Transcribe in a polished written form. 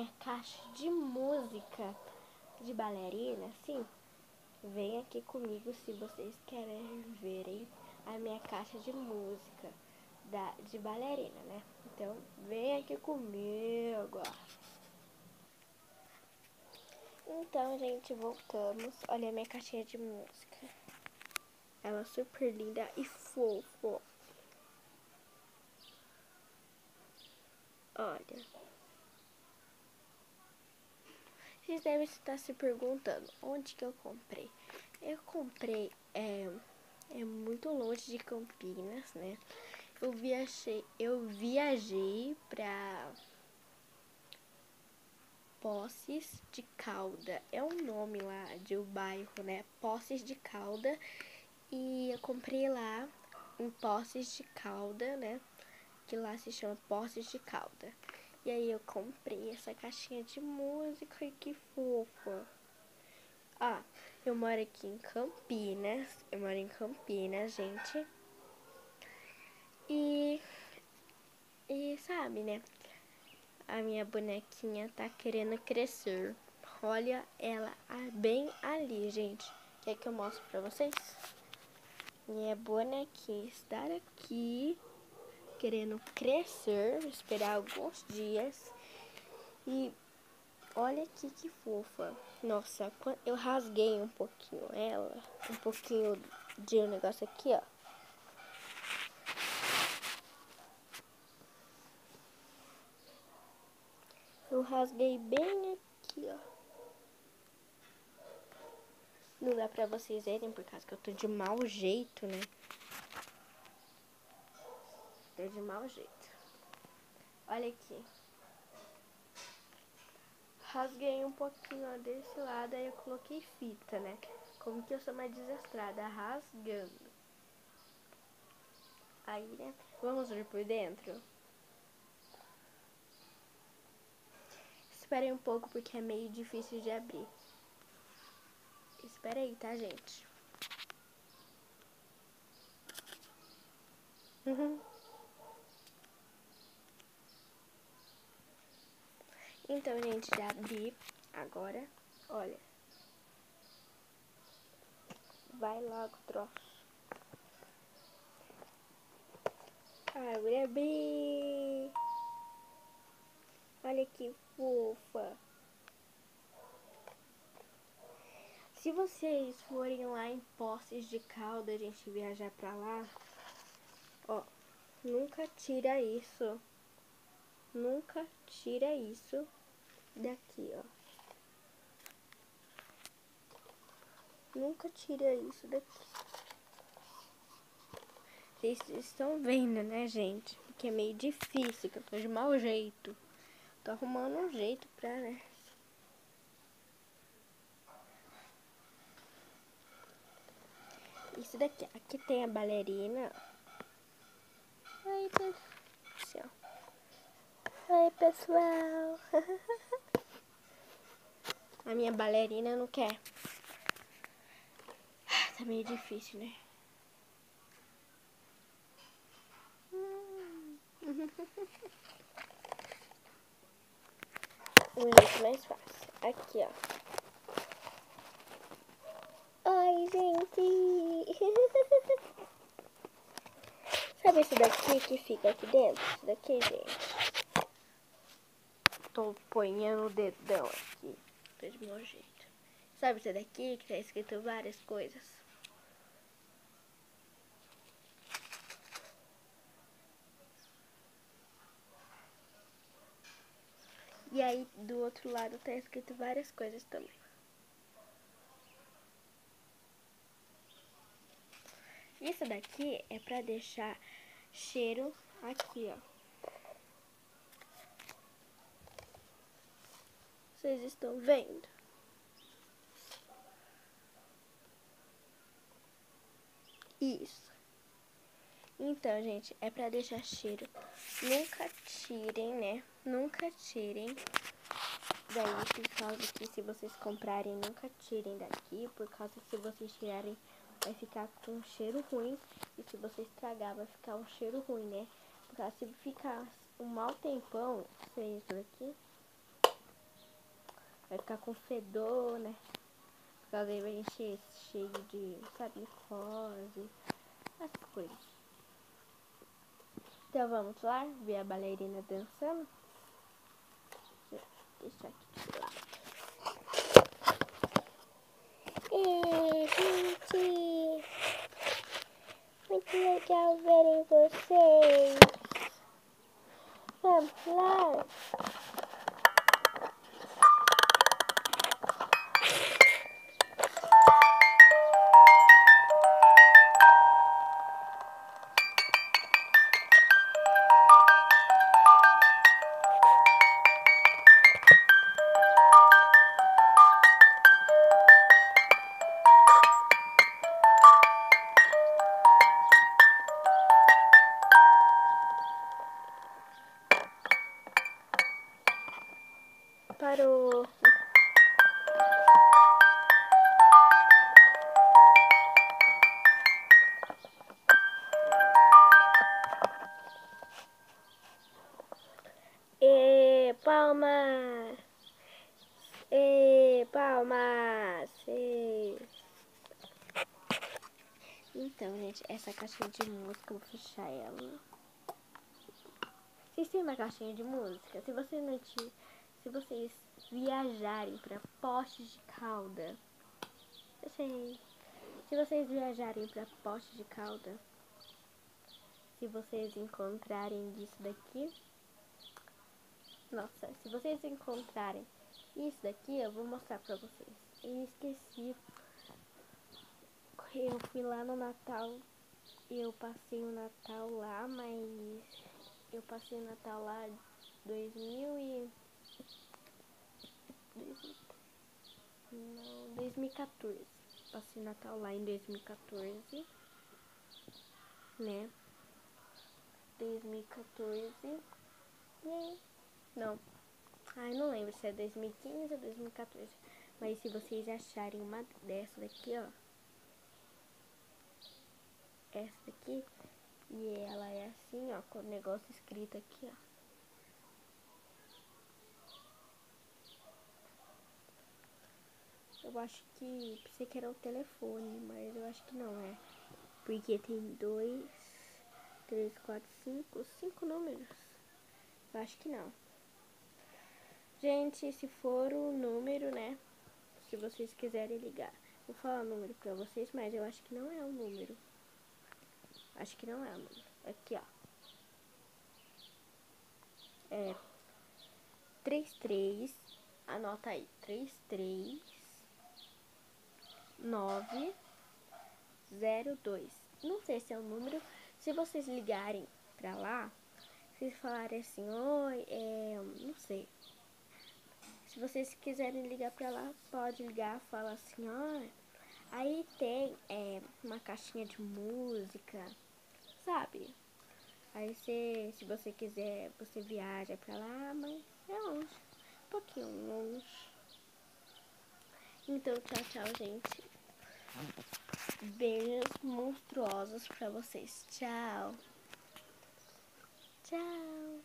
minha caixa de música de bailarina, assim, vem aqui comigo se vocês querem verem a minha caixa de música de bailarina, né? Então, vem aqui comigo. Então, gente, voltamos. Olha a minha caixinha de música. Ela é super linda e fofa. Olha. Vocês devem estar se perguntando, onde que eu comprei? Eu comprei, muito longe de Campinas, né? Eu viajei pra Poços de Calda. É um nome lá de um bairro, né? Poços de Calda. E eu comprei lá em Poços de Calda, né? Que lá se chama Poços de Calda. E aí eu comprei essa caixinha de música e que fofa. Ah, eu moro aqui em Campinas. Eu moro em Campinas, gente. E sabe, né? A minha bonequinha tá querendo crescer. Olha ela bem ali, gente. Quer que eu mostre pra vocês? Minha bonequinha está aqui querendo crescer. Vou esperar alguns dias. E olha aqui que fofa. Nossa, eu rasguei um pouquinho ela. Um pouquinho de um negócio aqui, ó. Eu rasguei bem aqui, ó. Não dá pra vocês verem por causa que eu tô de mau jeito, né? Tô de mau jeito. Olha aqui. Rasguei um pouquinho, ó, desse lado, aí eu coloquei fita, né? Como que eu sou mais desastrada, rasgando. Aí, né? Vamos ver por dentro? Esperem um pouco, porque é meio difícil de abrir. Espera aí, tá, gente? Então, gente, já abri. Agora, olha. Vai logo, troço. Abri. Olha que fofa. Se vocês forem lá em Poços de Calda, a gente viajar pra lá, ó, nunca tira isso. Nunca tira isso daqui, ó. Nunca tira isso daqui. Vocês estão vendo, né, gente? Porque é meio difícil, que eu tô de mau jeito. Tô arrumando um jeito pra, né? Isso daqui. Aqui tem a bailarina. Oi, pessoal. Oi, pessoal. A minha bailarina não quer. Tá meio difícil, né? Um jeito mais fácil. Aqui, ó. Oi, gente. Sabe esse daqui que fica aqui dentro? Esse daqui, gente. Tô ponhando o dedão aqui. Tô de mau jeito. Sabe esse daqui que tá escrito várias coisas? E aí, do outro lado, tá escrito várias coisas também. Isso daqui é pra deixar cheiro aqui, ó. Vocês estão vendo? Isso. Então, gente, é pra deixar cheiro. Nunca tirem, né? Nunca tirem daí, por causa que se vocês comprarem, nunca tirem daqui, por causa que se vocês tirarem, vai ficar com um cheiro ruim. E se você estragar, vai ficar um cheiro ruim, né? Por causa se ficar um mau tempão, isso aqui, vai ficar com fedor, né? Por causa aí vai encher cheio de, sabe, micose, essas coisas. Então vamos lá ver a bailarina dançando. Deixa aqui de lado. Gente, muito legal verem vocês. Vamos lá. Parou. E palmas. E palmas. E... Então, gente, essa caixinha de música, eu vou fechar ela. Vocês têm uma caixinha de música? Se vocês não se vocês viajarem para Poços de Caldas, se vocês viajarem para Poços de Caldas, se vocês encontrarem isso daqui, nossa, se vocês encontrarem isso daqui, eu vou mostrar pra vocês. Eu esqueci. Eu fui lá no Natal, eu passei o Natal lá, mas eu passei o Natal lá 2014. Passei o Natal lá em 2014, né? 2014. E aí? Não. Ai, não lembro se é 2015 ou 2014. Mas se vocês acharem uma dessa daqui, ó. Essa daqui. E ela é assim, ó, com o negócio escrito aqui, ó. Eu acho que pensei que era o telefone, mas eu acho que não é. Porque tem 2, 3, 4, 5 números. Eu acho que não. Gente, se for o número, né? Se vocês quiserem ligar. Vou falar o número pra vocês, mas eu acho que não é o número. Acho que não é o número. Aqui, ó. É 33. Anota aí. 33902. Não sei se é o número. Se vocês ligarem pra lá, vocês falarem assim, oi, não sei. Se vocês quiserem ligar pra lá, pode ligar, fala assim, ó. Aí tem uma caixinha de música, sabe? Aí se você quiser, você viaja pra lá, mas é longe, um pouquinho longe. Então, tchau, tchau, gente. Beijos monstruosos pra vocês. Tchau. Tchau.